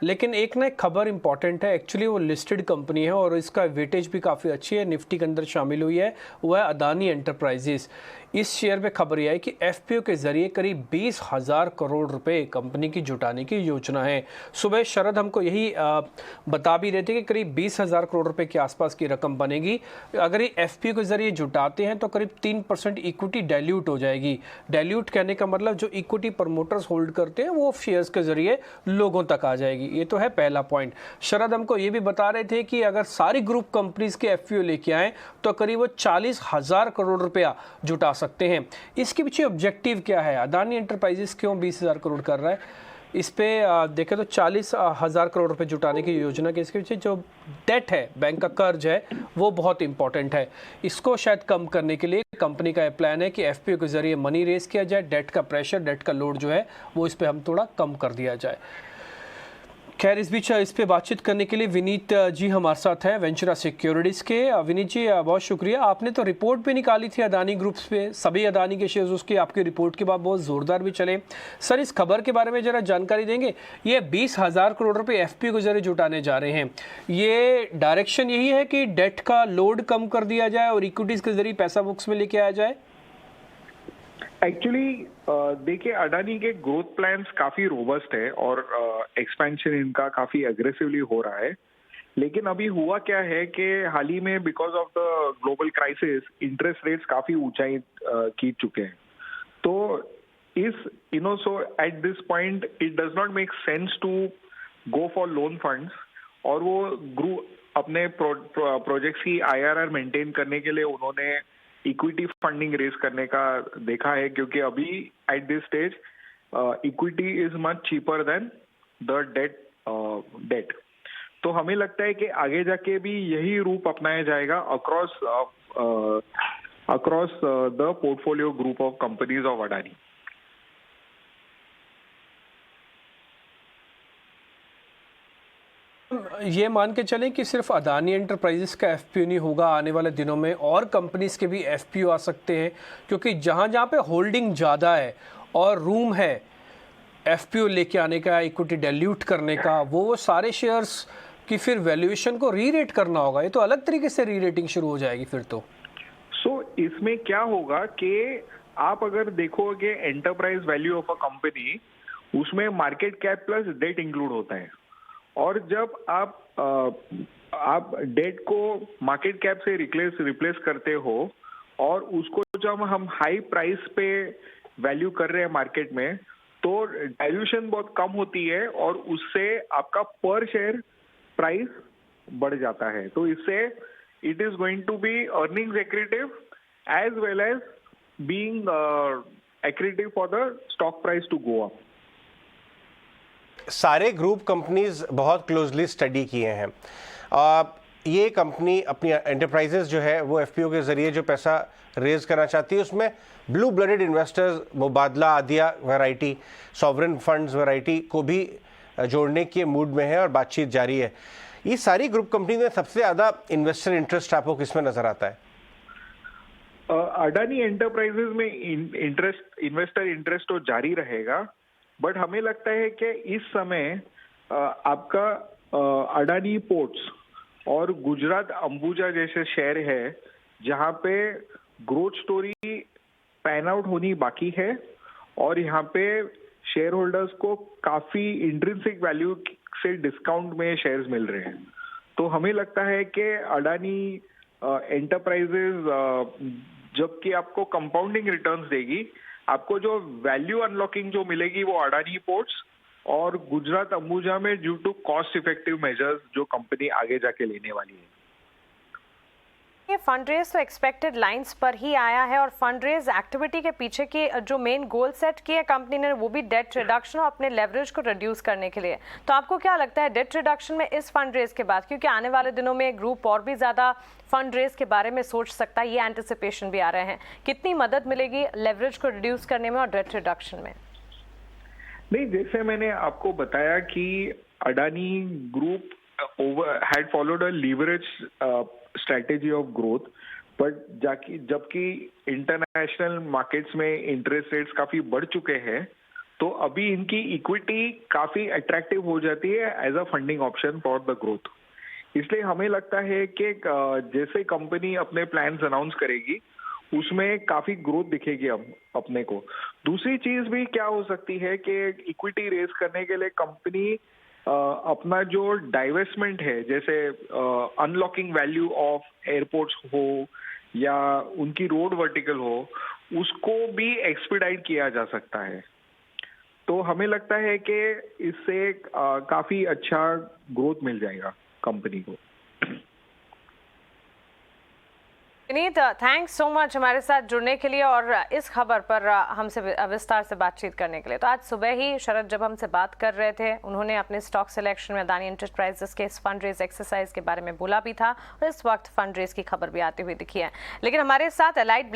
लेकिन एक ना एक खबर इंपॉर्टेंट है, एक्चुअली वो लिस्टेड कंपनी है और इसका वेटेज भी काफ़ी अच्छी है, निफ्टी के अंदर शामिल हुई है, वो है अदानी एंटरप्राइजेस। इस शेयर पे खबर यह है कि एफपीओ के जरिए करीब 20,000 करोड़ रुपए कंपनी की जुटाने की योजना है। सुबह शरद हमको यही बता भी रहे थे कि करीब 20,000 करोड़ रुपए के आसपास की रकम बनेगी। अगर ये एफपीओ के जरिए जुटाते हैं तो करीब 3% इक्विटी डाइल्यूट हो जाएगी। डाइल्यूट कहने का मतलब जो इक्विटी प्रमोटर्स होल्ड करते हैं वो शेयर्स के जरिए लोगों तक आ जाएगी। ये तो है पहला पॉइंट। शरद हमको ये भी बता रहे थे कि अगर सारी ग्रुप कंपनीज के एफपीओ लेके आए तो करीब 40,000 करोड़ रुपया जुटा सकते हैं। इसके पीछे ऑब्जेक्टिव क्या है? अदानी एंटरप्राइजेस क्यों 20,000 करोड़ कर रहा है? इस पे देखें तो 40,000 करोड़ रुपए जुटाने की योजना के इसके पीछे जो डेट है, बैंक का कर्ज है, वो बहुत इंपॉर्टेंट है। इसको शायद कम करने के लिए कंपनी का प्लान है कि एफपीओ के जरिए मनी रेस किया जाए, डेट का प्रेशर, डेट का लोड जो है वो इस पे हम थोड़ा कम कर दिया जाए। खैर, इस बीच इस पे बातचीत करने के लिए विनीत जी हमारे साथ है, वेंचुरा सिक्योरिटीज़ के। विनीत जी, बहुत शुक्रिया। आपने तो रिपोर्ट भी निकाली थी अदानी ग्रुप्स पे, सभी अदानी के शेयर्स उसकी आपकी रिपोर्ट के बाद बहुत ज़ोरदार भी चले। सर, इस खबर के बारे में ज़रा जानकारी देंगे? ये 20,000 करोड़ रुपए एफपीओ के जरिए जुटाने जा रहे हैं, ये डायरेक्शन यही है कि डेट का लोड कम कर दिया जाए और इक्विटीज़ के जरिए पैसा बुक्स में लेके आया जाए? एक्चुअली देखिए, अडानी के ग्रोथ प्लान्स काफी रोबस्ट है और एक्सपेंशन इनका काफी अग्रेसिवली हो रहा है। लेकिन अभी हुआ क्या है कि हाल ही में because of the global crisis interest rates काफी ऊंचाई की चुके हैं। तो so at this point it does not make sense to go for loan funds, और वो अपने प्रोजेक्ट्स की आईआरआर मेंटेन करने के लिए उन्होंने इक्विटी फंडिंग रेज करने का देखा है, क्योंकि अभी at this stage equity is much cheaper than the debt. तो हमें लगता है कि आगे जाके भी यही रूप अपनाया जाएगा across the portfolio group of companies of Adani. ये मान के चलें कि सिर्फ अदानी एंटरप्राइजेस का एफपीओ नहीं होगा, आने वाले दिनों में और कंपनीज के भी एफपीओ आ सकते हैं, क्योंकि जहाँ जहाँ पे होल्डिंग ज़्यादा है और रूम है एफपीओ लेके आने का, इक्विटी डाइल्यूट करने का, वो सारे शेयर्स की फिर वैल्यूएशन को री रेट करना होगा। ये तो अलग तरीके से री रेटिंग शुरू हो जाएगी फिर तो। इसमें क्या होगा कि आप अगर देखोगे enterprise value of a company, उसमें market cap plus debt include होता है, और जब आप डेट को मार्केट कैप से रिप्लेस करते हो और उसको जब हम हाई प्राइस पे वैल्यू कर रहे हैं मार्केट में, तो डाइल्यूशन बहुत कम होती है और उससे आपका पर शेयर प्राइस बढ़ जाता है। तो इससे it is going to be earnings accretive as well as being accretive for the stock price to go up. सारे ग्रुप कंपनीज बहुत क्लोजली स्टडी किए हैं। ये कंपनी अपनी एंटरप्राइजेस जो है वो एफपीओ के जरिए जो पैसा रेज करना चाहती है, उसमें blue blooded investors, Mubadala ADIA वैरायटी, सॉवरेन फंड्स वैरायटी को भी जोड़ने के मूड में है और बातचीत जारी है। ये सारी ग्रुप कंपनी में सबसे ज़्यादा इन्वेस्टर इंटरेस्ट आपको किसमें नजर आता है? अडानी एंटरप्राइजेस में इन्वेस्टर इंटरेस्ट तो जारी रहेगा, बट हमें लगता है कि इस समय आपका अडानी पोर्ट्स और गुजरात अंबुजा जैसे शहर है जहां पे ग्रोथ स्टोरी पैन आउट होनी बाकी है, और यहाँ पे शेयर होल्डर्स को काफी इंट्रिंसिक वैल्यू से डिस्काउंट में शेयर्स मिल रहे हैं। तो हमें लगता है कि अडानी एंटरप्राइजेस जबकि आपको कंपाउंडिंग रिटर्न्स देगी, आपको जो वैल्यू अनलॉकिंग जो मिलेगी वो अडानी पोर्ट्स और गुजरात अंबुजा में due to cost effective measures जो कंपनी आगे जाके लेने वाली है। ये फंडरेज तो एक्सपेक्टेड लाइंस पर ही आया है, और फंडरेज एक्टिविटी के पीछे की जो मेन गोल सेट किया कंपनी ने वो भी डेट रिडक्शन और अपने लेवरेज को रिड्यूस करने के लिए। तो आपको क्या लगता है डेट रिडक्शन में इस फंडरेज के बाद, क्योंकि आने वाले दिनों में ग्रुप और भी ज़्यादा फंडरेज के बारे में सोच सकता है, ये एंटिसिपेशन भी आ रहे हैं, कितनी मदद मिलेगी लेवरेज को रिड्यूस करने में और डेट रिडक्शन में? नहीं, जैसे मैंने आपको बताया कि Adani group had followed a leverage strategy of growth, but जबकि इंटरनेशनल मार्केट्स में इंटरेस्ट रेट्स काफी बढ़ चुके हैं, तो अभी इनकी इक्विटी काफी अट्रैक्टिव हो जाती है as a funding option for the growth. इसलिए हमें लगता है कि जैसे कंपनी अपने प्लान्स अनाउंस करेगी उसमें काफी ग्रोथ दिखेगी अब अपने को। दूसरी चीज भी क्या हो सकती है कि इक्विटी रेज करने के लिए कंपनी अपना जो डाइवेस्टमेंट है, जैसे अनलॉकिंग वैल्यू ऑफ एयरपोर्ट्स हो या उनकी रोड वर्टिकल हो, उसको भी एक्सपीडाइट किया जा सकता है। तो हमें लगता है कि इससे काफी अच्छा ग्रोथ मिल जाएगा कंपनी को। विनीत, थैंक्स सो मच हमारे साथ जुड़ने के लिए और इस खबर पर हमसे विस्तार से बातचीत करने के लिए। तो आज सुबह ही शरद जब हमसे बात कर रहे थे, उन्होंने अपने स्टॉक सिलेक्शन में अदानी एंटरप्राइजेस के इस फंड रेज एक्सरसाइज के बारे में बोला भी था और इस वक्त फंड रेज की खबर भी आती हुई दिखी है। लेकिन हमारे साथ एलाइड